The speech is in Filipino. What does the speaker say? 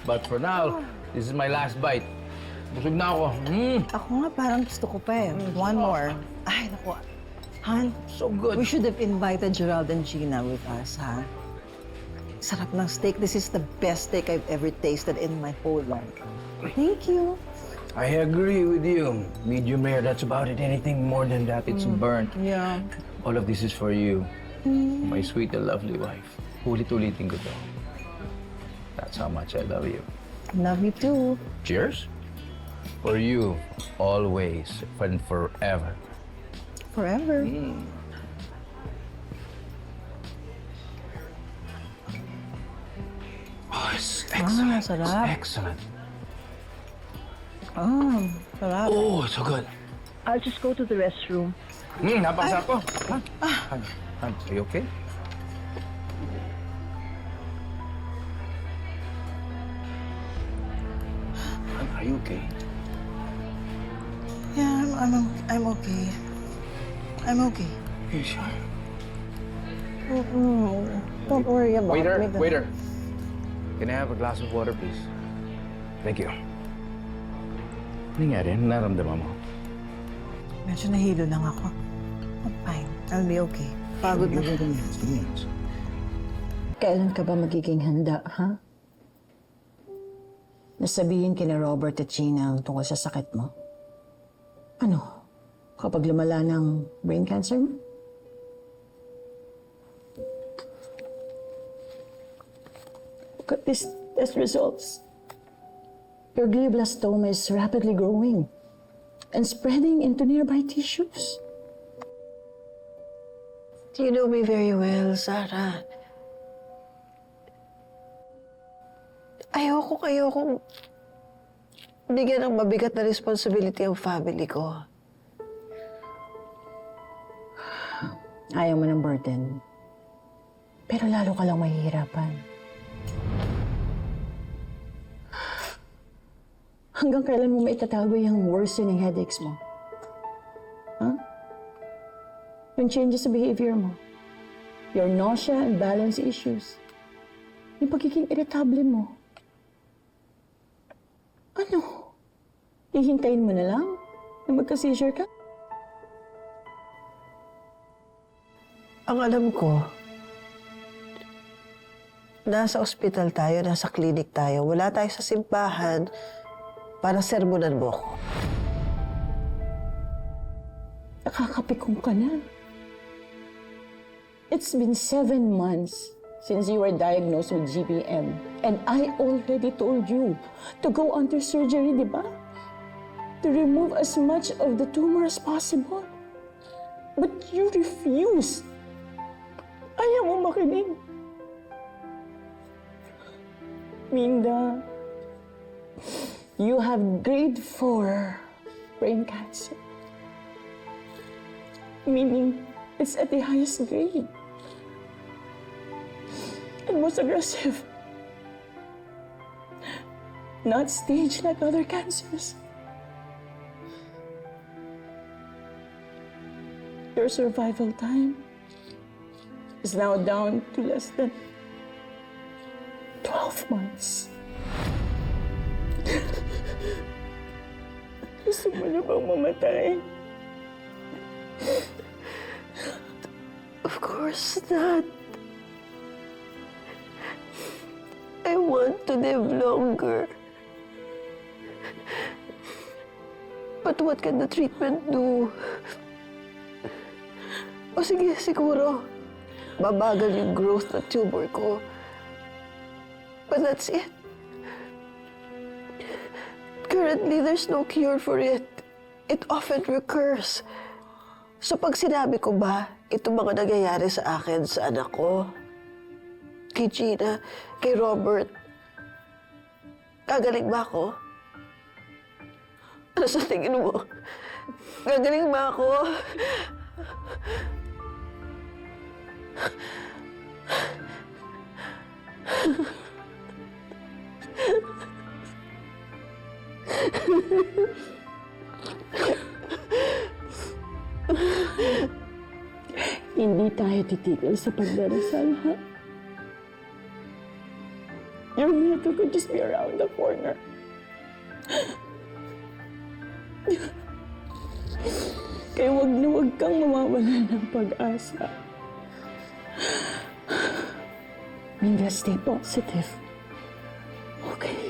But for now, this is my last bite. Busog na ako. Ako nga parang gusto ko pa eh. One more. Ay, naku. Han, So good. we should have invited Gerald and Gina with us, ha? Sarap ng steak. This is the best steak I've ever tasted in my whole life. Thank you. I agree with you. Medium rare, that's about it. Anything more than that, it's burnt. Yeah. All of this is for you. My sweet and lovely wife. Ulit-ulitin ko to. That's how much I love you. Love you too. Cheers. For you, always and forever. Forever. Oh, it's excellent. sarap. It's excellent. Sarap. Oh, so good. I'll just go to the restroom. Napakasarap ko. Han, are you okay? Han, are you okay? Yeah, I'm okay. I'm okay. You sure? Don't worry about Waiter, me. waiter. Can I have a glass of water, please? Thank you. Ano nangyari? Ano naramdaman mo? Medyo nahilo lang ako. I'm fine. I'll be okay. Pagod na. Kailan ka ba magiging handa, ha? Nasabihin kina Robert at Gina ang tungkol sa sakit mo? Ano? Kapag lumala ng brain cancer mo? Look at these test results. Your glioblastoma is rapidly growing and spreading into nearby tissues. You know me very well, Sarah. Ayokong bigyan ng mabigat na responsibility ang family ko. Ayaw mo ng burden. Pero lalo ka lang mahihirapan. Hanggang kailan mo maitatago yung worsening headaches mo? Huh? Yung changes sa behavior mo? Your nausea and balance issues? Yung pagiging irritable mo? Ano? Hihintayin mo na lang na magka-seizure ka? Ang alam ko, nasa ospital tayo, nasa clinic tayo, wala tayo sa simbahan para sermonan mo ko. Nakakapikong ka na. It's been 7 months since you were diagnosed with GBM. And I already told you to go under surgery, di ba? To remove as much of the tumor as possible. But you refuse. Ayaw mo makinig. Minda, you have grade 4 brain cancer. Meaning, it's at the highest grade. And most aggressive. Not staged like other cancers. Your survival time is now down to less than 12 months. Gusto mo na bang mamatay? Of course not. I want to live longer. But what can the treatment do? O sige, siguro, babagal yung growth ng tumor ko. But that's it. Currently, there's no cure for it. It often recurs. So pag sinabi ko ba, ito mga nangyayari sa akin, sa anak ko, kay Gina, kay Robert, gagaling ba ako? Ano sa tingin mo? Gagaling ba ako? Hindi tayo titigil sa pagdarasal, ha? Your miracle could just be around the corner. Kaya wag na wag kang mawawala ng pag-asa. Minda, stay positive. Okay?